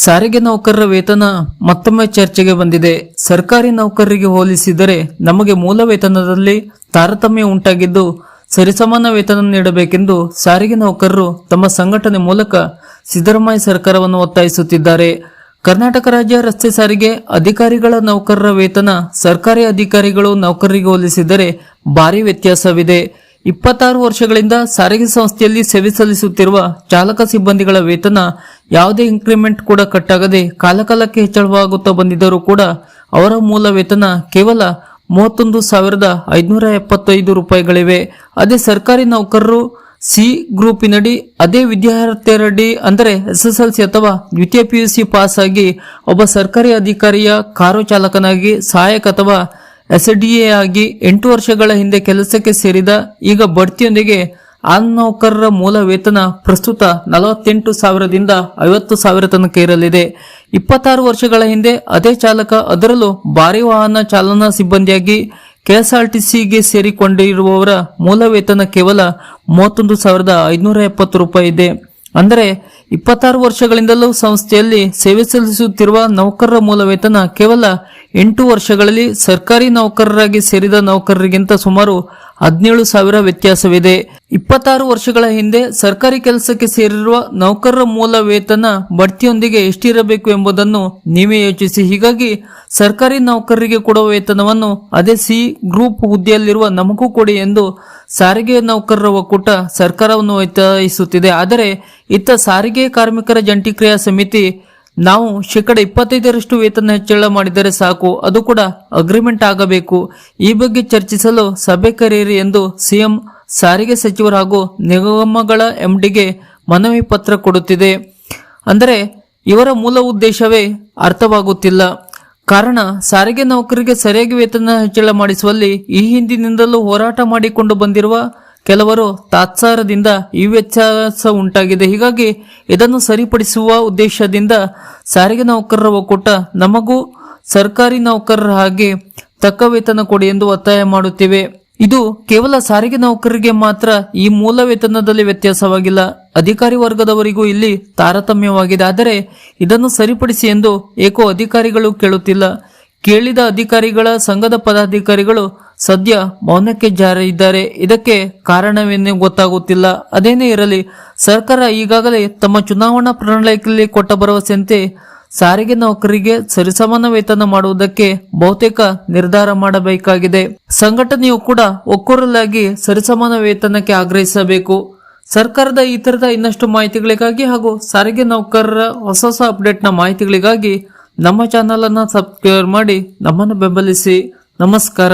ಸಾರಿಗೆ ನೌಕರರ ವೇತನ ಮತ್ತೊಮ್ಮೆ ಚರ್ಚೆಗೆ ಬಂದಿದೆ. ಸರ್ಕಾರಿ ನೌಕರರಿಗೆ ಹೋಲಿಸಿದರೆ ನಮಗೆ ಮೂಲ ವೇತನದಲ್ಲಿ ತಾರತಮ್ಯ ಉಂಟಾಗಿದ್ದು ಸರಿಸಮಾನ ವೇತನ ನೀಡಬೇಕೆಂದು ಸಾರಿಗೆ ನೌಕರರು ತಮ್ಮ ಸಂಘಟನೆ ಮೂಲಕ ಸಿದ್ದರಾಮಯ್ಯ ಸರ್ಕಾರವನ್ನು ಒತ್ತಾಯಿಸುತ್ತಿದ್ದಾರೆ. ಕರ್ನಾಟಕ ರಾಜ್ಯ ರಸ್ತೆ ಸಾರಿಗೆ ಅಧಿಕಾರಿಗಳ ನೌಕರರ ವೇತನ ಸರ್ಕಾರಿ ಅಧಿಕಾರಿಗಳು ನೌಕರರಿಗೆ ಹೋಲಿಸಿದರೆ ಭಾರಿ ವ್ಯತ್ಯಾಸವಿದೆ. 26 ವರ್ಷಗಳಿಂದ ಸಾರಿಗೆ ಸಂಸ್ಥೆಯಲ್ಲಿ ಸೇವೆ ಸಲ್ಲಿಸುತ್ತಿರುವ ಚಾಲಕ ಸಿಬ್ಬಂದಿಗಳ ವೇತನ ಯಾವುದೇ ಇನ್ಕ್ರಿಮೆಂಟ್ ಕೂಡ ಕಟ್ಟಾಗದೆ ಕಾಲಕಾಲಕ್ಕೆ ಹೆಚ್ಚಳವಾಗುತ್ತಾ ಬಂದಿದ್ದರೂ ಕೂಡ ಅವರ ಮೂಲ ವೇತನ ಕೇವಲ 31,575 ರೂಪಾಯಿಗಳಿವೆ. ಅದೇ ಸರ್ಕಾರಿ ನೌಕರರು ಸಿ ಗ್ರೂಪಿನಡಿ ಅದೇ ವಿದ್ಯಾರ್ಥಿಯರಡಿ ಅಂದರೆ SSLC ಅಥವಾ ದ್ವಿತೀಯ PUC ಪಾಸ್ ಆಗಿ ಒಬ್ಬ ಸರ್ಕಾರಿ ಅಧಿಕಾರಿಯ ಕಾರು ಚಾಲಕನಾಗಿ ಸಹಾಯಕ ಅಥವಾ SDA ಆಗಿ 8 ವರ್ಷಗಳ ಹಿಂದೆ ಕೆಲಸಕ್ಕೆ ಸೇರಿದ ಈಗ ಬಡ್ತಿಯೊಂದಿಗೆ ಆ ನೌಕರರ ಮೂಲ ವೇತನ ಪ್ರಸ್ತುತ 48,000ದಿಂದ 50,000 ತನಕ ಇರಲಿದೆ. 26 ವರ್ಷಗಳ ಹಿಂದೆ ಅದೇ ಚಾಲಕ ಅದರಲ್ಲೂ ಭಾರಿ ವಾಹನ ಚಾಲನಾ ಸಿಬ್ಬಂದಿಯಾಗಿ KSRTCಗೆ ಸೇರಿಕೊಂಡಿರುವವರ ಮೂಲ ವೇತನ ಕೇವಲ 31,570 ರೂಪಾಯಿ ಇದೆ. ಅಂದರೆ 26 ವರ್ಷಗಳಿಂದಲೂ ಸಂಸ್ಥೆಯಲ್ಲಿ ಸೇವೆ ಸಲ್ಲಿಸುತ್ತಿರುವ ನೌಕರರ ಮೂಲ ವೇತನ ಕೇವಲ 8 ವರ್ಷಗಳಲ್ಲಿ ಸರ್ಕಾರಿ ನೌಕರರಾಗಿ ಸೇರಿದ ನೌಕರರಿಗಿಂತ ಸುಮಾರು 17,000 ವ್ಯತ್ಯಾಸವಿದೆ. 26 ವರ್ಷಗಳ ಹಿಂದೆ ಸರ್ಕಾರಿ ಕೆಲಸಕ್ಕೆ ಸೇರಿರುವ ನೌಕರರ ಮೂಲ ವೇತನ ಬಡ್ತಿಯೊಂದಿಗೆ ಎಷ್ಟಿರಬೇಕು ಎಂಬುದನ್ನು ನೀವೇ ಯೋಚಿಸಿ. ಹೀಗಾಗಿ ಸರ್ಕಾರಿ ನೌಕರರಿಗೆ ಕೊಡುವ ವೇತನವನ್ನು ಅದೇ ಸಿ ಗ್ರೂಪ್ ಹುದ್ದೆಯಲ್ಲಿರುವ ನಮಗೂ ಕೊಡಿ ಎಂದು ಸಾರಿಗೆ ನೌಕರರ ಒಕ್ಕೂಟ ಸರ್ಕಾರವನ್ನು ಒತ್ತಾಯಿಸುತ್ತಿದೆ. ಆದರೆ ಇತ್ತ ಸಾರಿಗೆ ಕಾರ್ಮಿಕರ ಜಂಟಿ ಕ್ರಿಯಾ ಸಮಿತಿ ನಾವು 25% ವೇತನ ಹೆಚ್ಚಳ ಮಾಡಿದರೆ ಸಾಕು, ಅದು ಕೂಡ ಅಗ್ರಿಮೆಂಟ್ ಆಗಬೇಕು, ಈ ಬಗ್ಗೆ ಚರ್ಚಿಸಲು ಸಭೆ ಕರೆಯಿರಿ ಎಂದು ಸಿಎಂ, ಸಾರಿಗೆ ಸಚಿವರು ಹಾಗೂ ನಿಗಮಗಳ MDಗೆ ಮನವಿ ಪತ್ರ ಕೊಡುತ್ತಿದೆ. ಅಂದರೆ ಇವರ ಮೂಲ ಉದ್ದೇಶವೇ ಅರ್ಥವಾಗುತ್ತಿಲ್ಲ. ಕಾರಣ ಸಾರಿಗೆ ನೌಕರರಿಗೆ ಸರಿಯಾಗಿ ವೇತನ ಹೆಚ್ಚಳ ಮಾಡಿಸುವಲ್ಲಿ ಈ ಹಿಂದಿನಿಂದಲೂ ಹೋರಾಟ ಮಾಡಿಕೊಂಡು ಬಂದಿರುವ ಕೆಲವರು ತಾತ್ಸಾರದಿಂದ ಈ ವ್ಯತ್ಯಾಸ ಉಂಟಾಗಿದೆ. ಹೀಗಾಗಿ ಇದನ್ನು ಸರಿಪಡಿಸುವ ಉದ್ದೇಶದಿಂದ ಸಾರಿಗೆ ನೌಕರರ ಒಕ್ಕೂಟ ನಮಗೂ ಸರ್ಕಾರಿ ನೌಕರರ ಹಾಗೆ ತಕ್ಕ ವೇತನ ಕೊಡಿ ಎಂದು ಒತ್ತಾಯ ಮಾಡುತ್ತಿವೆ. ಇದು ಕೇವಲ ಸಾರಿಗೆ ನೌಕರರಿಗೆ ಮಾತ್ರ ಈ ಮೂಲ ವೇತನದಲ್ಲಿ ವ್ಯತ್ಯಾಸವಾಗಿಲ್ಲ, ಅಧಿಕಾರಿ ವರ್ಗದವರಿಗೂ ಇಲ್ಲಿ ತಾರತಮ್ಯವಾಗಿದೆ. ಆದರೆ ಇದನ್ನು ಸರಿಪಡಿಸಿ ಎಂದು ಏಕೋ ಅಧಿಕಾರಿಗಳು ಕೇಳುತ್ತಿಲ್ಲ. ಕೇಳಿದ ಅಧಿಕಾರಿಗಳ ಸಂಘದ ಪದಾಧಿಕಾರಿಗಳು ಸದ್ಯ ಮೌನಕ್ಕೆ ಜಾರಿದ್ದಾರೆ. ಇದಕ್ಕೆ ಕಾರಣವೇನು ಗೊತ್ತಾಗುತ್ತಿಲ್ಲ. ಅದೇನೇ ಇರಲಿ, ಸರ್ಕಾರ ಈಗಾಗಲೇ ತಮ್ಮ ಚುನಾವಣಾ ಪ್ರಣಾಳಿಕೆಯಲ್ಲಿ ಕೊಟ್ಟ ಭರವಸೆಯಂತೆ ಸಾರಿಗೆ ನೌಕರರಿಗೆ ಸರಿಸಮಾನ ವೇತನ ಮಾಡುವುದಕ್ಕೆ ಬಹುತೇಕ ನಿರ್ಧಾರ ಮಾಡಬೇಕಾಗಿದೆ. ಸಂಘಟನೆಯು ಕೂಡ ಒಕ್ಕೊರಲಾಗಿ ಸರಿಸಮಾನ ವೇತನಕ್ಕೆ ಆಗ್ರಹಿಸಬೇಕು. ಸರ್ಕಾರದ ಈ ತರದ ಇನ್ನಷ್ಟು ಮಾಹಿತಿಗಳಿಗಾಗಿ ಹಾಗೂ ಸಾರಿಗೆ ನೌಕರರ ಹೊಸ ಅಪ್ಡೇಟ್ನ ಮಾಹಿತಿಗಳಿಗಾಗಿ ನಮ್ಮ ಚಾನಲ್ ಅನ್ನು ಸಬ್ಸ್ಕ್ರೈಬ್ ಮಾಡಿ ನಮ್ಮನ್ನು ಬೆಂಬಲಿಸಿ. ನಮಸ್ಕಾರ.